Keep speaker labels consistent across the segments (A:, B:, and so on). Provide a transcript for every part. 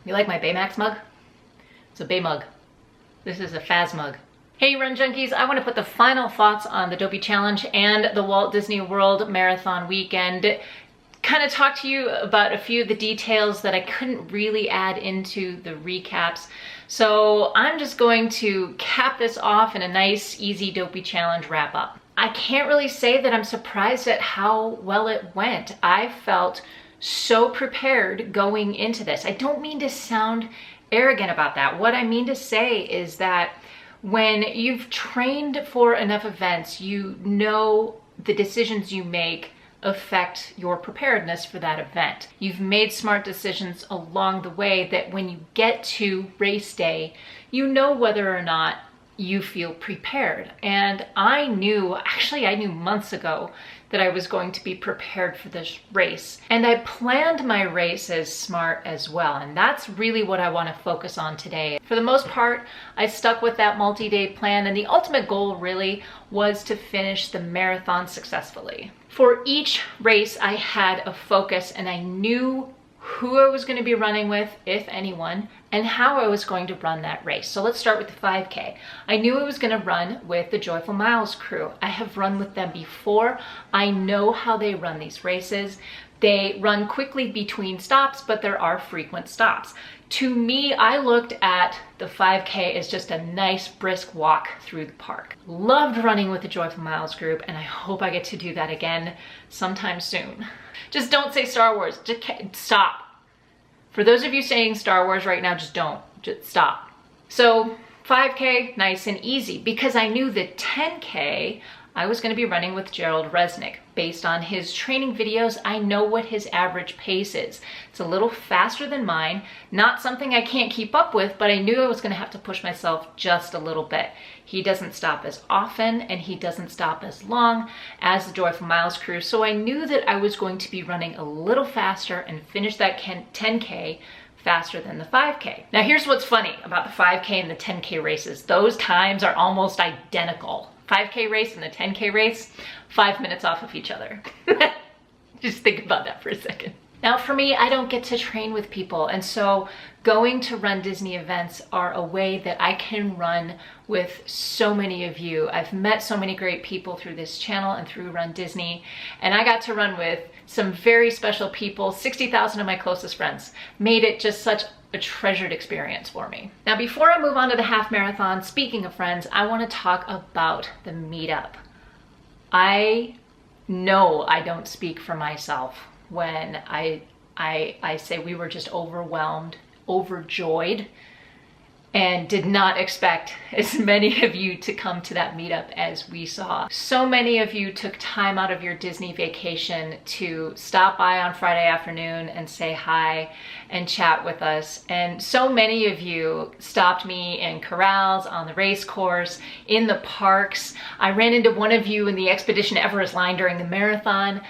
A: You like my Baymax mug? It's a Bay mug. This is a Faz mug. Hey Run Junkies, I want to put the final thoughts on the Dopey Challenge and the Walt Disney World Marathon weekend. Kind of talk to you about a few of the details that I couldn't really add into the recaps. So I'm just going to cap this off in a nice, easy Dopey Challenge wrap up. I can't really say that I'm surprised at how well it went. I felt so prepared going into this. I don't mean to sound arrogant about that. What I mean to say is that when you've trained for enough events, you know the decisions you make affect your preparedness for that event. You've made smart decisions along the way that when you get to race day, you know whether or not you feel prepared. And I knew months ago that I was going to be prepared for this race. And I planned my races smart as well. And that's really what I want to focus on today. For the most part, I stuck with that multi-day plan, and the ultimate goal really was to finish the marathon successfully. For each race, I had a focus, and I knew who I was going to be running with, if anyone, and how I was going to run that race. So let's start with the 5K. I knew I was going to run with the Joyful Miles crew. I have run with them before. I know how they run these races. They run quickly between stops, but there are frequent stops. To me, I looked at the 5K as just a nice brisk walk through the park. Loved running with the Joyful Miles group, and I hope I get to do that again sometime soon. Just don't say Star Wars. Just stop. For those of you saying Star Wars right now, just don't. Just stop. So 5K, nice and easy, because I knew the 10K I was going to be running with Gerald Resnick. Based on his training videos, I know what his average pace is. It's a little faster than mine, not something I can't keep up with, but I knew I was going to have to push myself just a little bit. He doesn't stop as often, and he doesn't stop as long as the Joyful Miles crew, so I knew that I was going to be running a little faster and finish that 10K faster than the 5K. Now here's what's funny about the 5K and the 10K races. Those times are almost identical. 5K race and the 10K race, 5 minutes off of each other. Just think about that for a second. Now for me, I don't get to train with people, and so going to Run Disney events are a way that I can run with so many of you. I've met so many great people through this channel and through Run Disney, and I got to run with some very special people. 60,000 of my closest friends made it just such a treasured experience for me. Now, before I move on to the half marathon, speaking of friends, I want to talk about the meetup. I know I don't speak for myself when I say we were just overwhelmed, overjoyed, and did not expect as many of you to come to that meetup as we saw. So many of you took time out of your Disney vacation to stop by on Friday afternoon and say hi and chat with us. And so many of you stopped me in corrals, on the race course, in the parks. I ran into one of you in the Expedition Everest line during the marathon.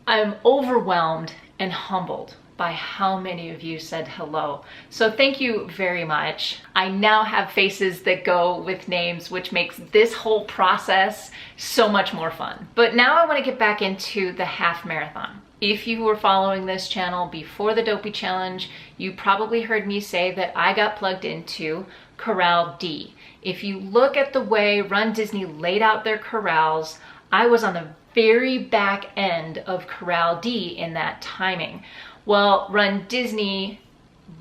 A: I'm overwhelmed and humbled by how many of you said hello. So thank you very much. I now have faces that go with names, which makes this whole process so much more fun. But now I want to get back into the half marathon. If you were following this channel before the Dopey Challenge, you probably heard me say that I got plugged into Corral D. If you look at the way Run Disney laid out their corrals, I was on the very back end of Corral D in that timing. Well, Run Disney,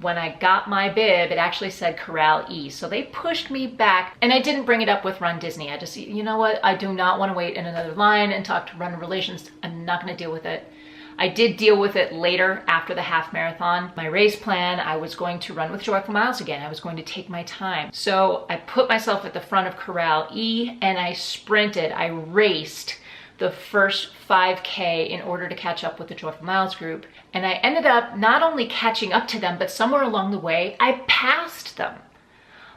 A: when I got my bib, it actually said Corral E. So they pushed me back, and I didn't bring it up with Run Disney. I just, you know what? I do not want to wait in another line and talk to Run Relations. I'm not going to deal with it. I did deal with it later after the half marathon. My race plan, I was going to run with Joyful Miles again. I was going to take my time. So I put myself at the front of Corral E, and I sprinted. I raced the first 5K in order to catch up with the Joyful Miles group. And I ended up not only catching up to them, but somewhere along the way, I passed them.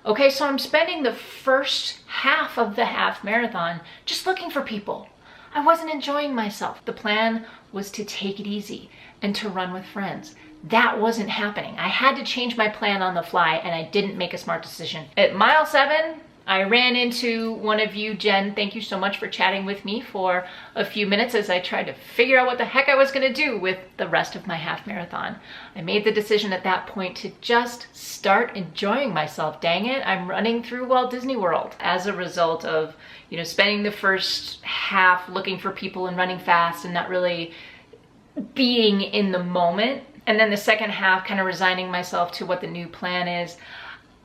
A: Okay, so I'm spending the first half of the half marathon just looking for people. I wasn't enjoying myself. The plan was to take it easy and to run with friends. That wasn't happening. I had to change my plan on the fly, and I didn't make a smart decision. At mile 7, I ran into one of you, Jen. Thank you so much for chatting with me for a few minutes as I tried to figure out what the heck I was gonna do with the rest of my half marathon. I made the decision at that point to just start enjoying myself. Dang it, I'm running through Walt Disney World. As a result of, spending the first half looking for people and running fast and not really being in the moment, and then the second half kind of resigning myself to what the new plan is,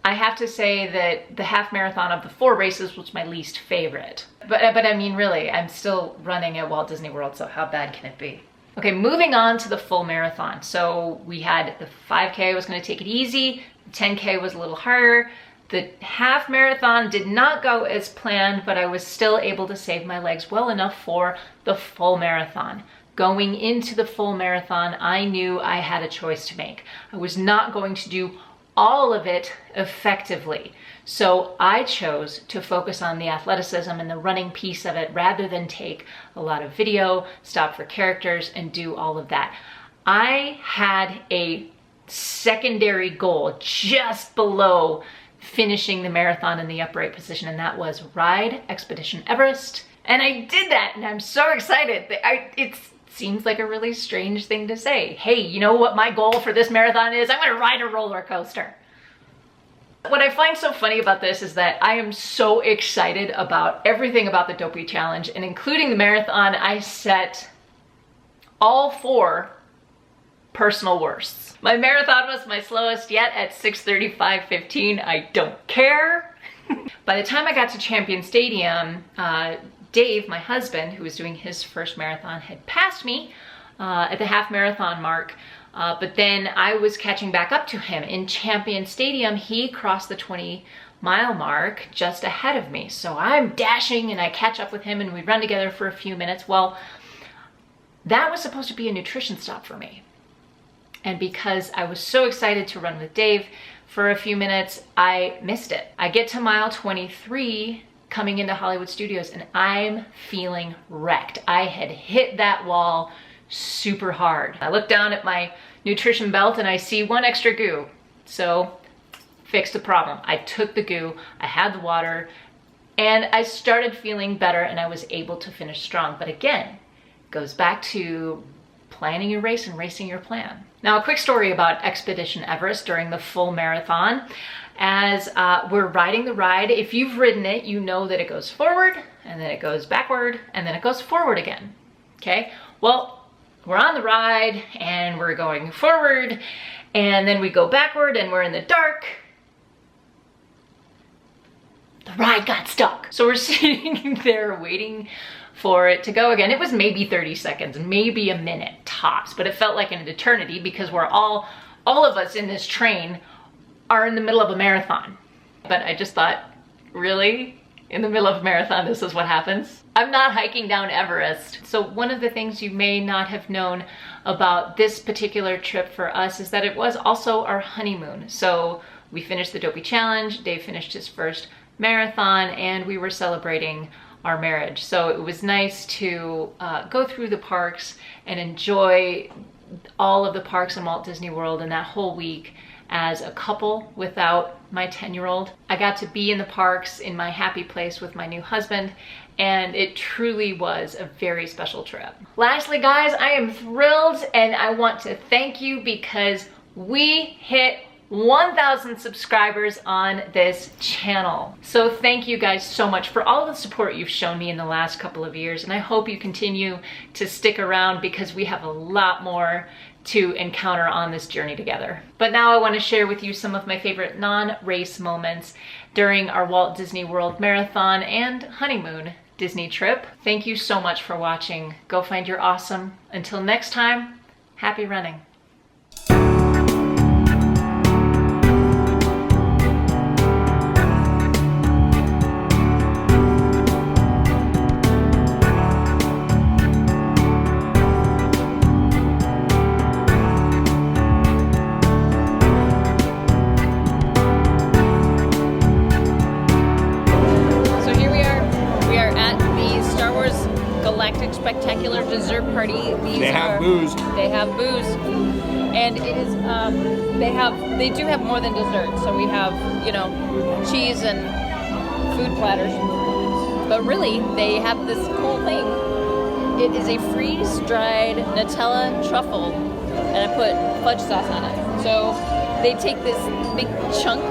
A: I have to say that the half marathon of the 4 races was my least favorite. But I mean, really, I'm still running at Walt Disney World, so how bad can it be? Okay, moving on to the full marathon. So we had the 5K, I was gonna take it easy. The 10K was a little harder. The half marathon did not go as planned, but I was still able to save my legs well enough for the full marathon. Going into the full marathon, I knew I had a choice to make. I was not going to do all of it effectively. So I chose to focus on the athleticism and the running piece of it rather than take a lot of video, stop for characters, and do all of that. I had a secondary goal just below finishing the marathon in the upright position, and that was ride Expedition Everest. And I did that, and I'm so excited. It seems like a really strange thing to say. Hey, you know what my goal for this marathon is? I'm gonna ride a roller coaster. What I find so funny about this is that I am so excited about everything about the Dopey Challenge, and including the marathon, I set all 4 personal worsts. My marathon was my slowest yet at 6:35:15. I don't care. By the time I got to Champion Stadium, Dave, my husband, who was doing his first marathon, had passed me at the half marathon mark, but then I was catching back up to him. In Champion Stadium, he crossed the 20-mile mark just ahead of me. So I'm dashing and I catch up with him and we run together for a few minutes. Well, that was supposed to be a nutrition stop for me. And because I was so excited to run with Dave for a few minutes, I missed it. I get to mile 23 coming into Hollywood Studios and I'm feeling wrecked. I had hit that wall super hard. I look down at my nutrition belt and I see 1 extra goo. So fixed the problem. I took the goo, I had the water, and I started feeling better and I was able to finish strong. But again, it goes back to planning your race and racing your plan. Now, a quick story about Expedition Everest during the full marathon. As we're riding the ride, if you've ridden it, you know that it goes forward and then it goes backward and then it goes forward again, okay? Well, we're on the ride and we're going forward and then we go backward and we're in the dark. The ride got stuck. So we're sitting there waiting for it to go again. It was maybe 30 seconds, maybe a minute tops, but it felt like an eternity because we're all of us in this train are in the middle of a marathon. But I just thought, really? In the middle of a marathon, this is what happens? I'm not hiking down Everest. So one of the things you may not have known about this particular trip for us is that it was also our honeymoon. So we finished the Dopey Challenge, Dave finished his first marathon, and we were celebrating our marriage. So it was nice to go through the parks and enjoy all of the parks in Walt Disney World in that whole week as a couple without my 10-year-old. I got to be in the parks in my happy place with my new husband, and it truly was a very special trip. Lastly, guys, I am thrilled and I want to thank you because we hit 1,000 subscribers on this channel. So thank you guys so much for all the support you've shown me in the last couple of years, and I hope you continue to stick around because we have a lot more to encounter on this journey together. But now I want to share with you some of my favorite non-race moments during our Walt Disney World Marathon and honeymoon Disney trip. Thank you so much for watching. Go find your awesome. Until next time, happy running.
B: Spectacular dessert party.
C: They have booze.
B: They have booze, and it is. They do have more than dessert. So we have, cheese and food platters. But really, they have this cool thing. It is a freeze-dried Nutella truffle, and I put fudge sauce on it. So they take this big chunk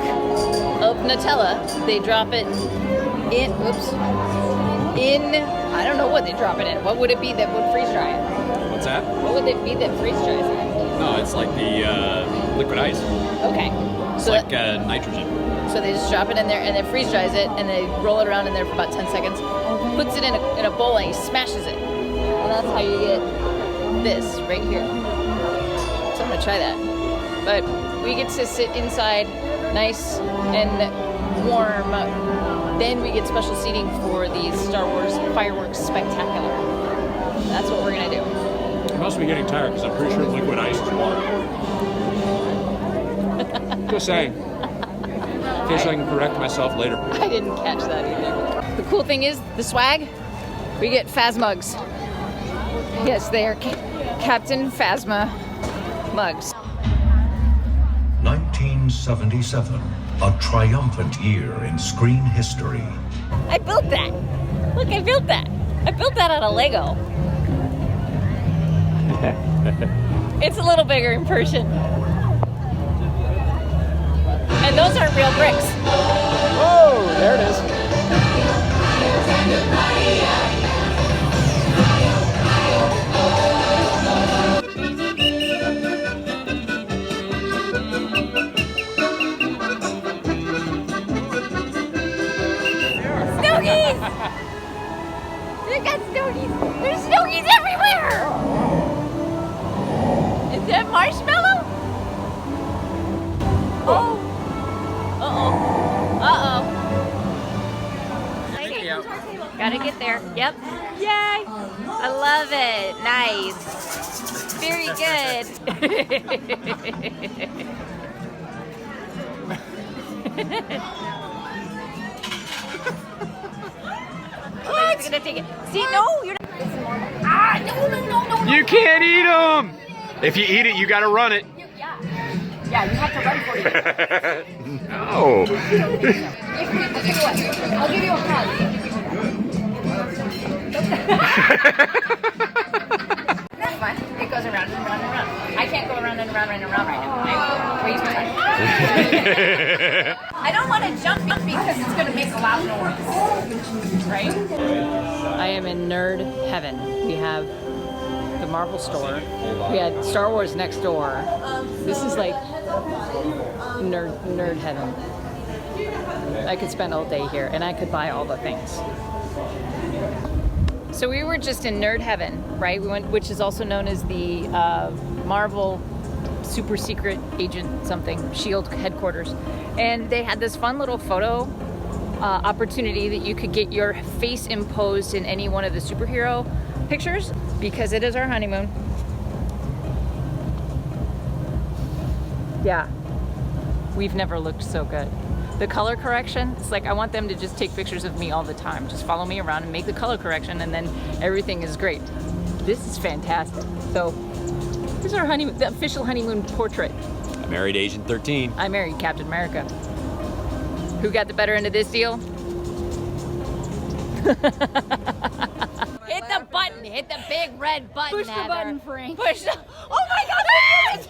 B: of Nutella, they drop it in, I don't know what they drop it in. What would it be that would freeze dry it?
C: What's that?
B: What would it be that freeze dries it?
C: No, it's like the liquid ice.
B: Okay.
C: It's
B: So
C: like nitrogen.
B: So they just drop it in there and then freeze dries it and they roll it around in there for about 10 seconds, puts it in a bowl and he smashes it. And that's how you get this right here. So I'm gonna try that. But we get to sit inside nice and warm. Then we get special seating for the Star Wars Fireworks Spectacular. That's what we're gonna do.
D: You must be getting tired because I'm pretty sure liquid ice is water. Just saying. In case I can correct myself later.
B: I didn't catch that either. The cool thing is the swag. We get Phas mugs. Yes, they are Captain Phasma mugs.
E: 1977, a triumphant year in screen history.
B: I built that. Look, I built that. I built that out of Lego. It's a little bigger in person. And those aren't real bricks.
D: Oh, there it is.
B: Snogies! They got snogies. There's snogies everywhere! Is that marshmallow? Oh. Uh-oh. Uh-oh. Gotta get there. Yep. Yay! I love it. Nice. Very good. What? Gonna take it. See, no, you're not. Ah, no.
D: You can't eat them! If you eat it, you gotta run it.
B: Yeah, you have to run for it.
D: No.
B: I'll give you a hug. That's fun. It goes around and around and around. I can't go around and around and around right now. I'm way too tired. I don't want to jump because it's going to make a loud noise. Right? I am in nerd heaven. We have the Marvel store. We had Star Wars next door. This is like nerd heaven. I could spend all day here and I could buy all the things. So we were just in nerd heaven, right? We went, which is also known as the Marvel super secret agent something, SHIELD headquarters. And they had this fun little photo opportunity that you could get your face imposed in any one of the superhero pictures because it is our honeymoon. Yeah, we've never looked so good. The color correction, it's like I want them to just take pictures of me all the time. Just follow me around and make the color correction and then everything is great. This is fantastic. So this is our honeymoon, the official honeymoon portrait.
C: I married Agent 13.
B: I married Captain America. Who got the better end of this deal? Hit the button. Hit the big red button.
F: Push the button, Frank.
B: Push the. Oh my God!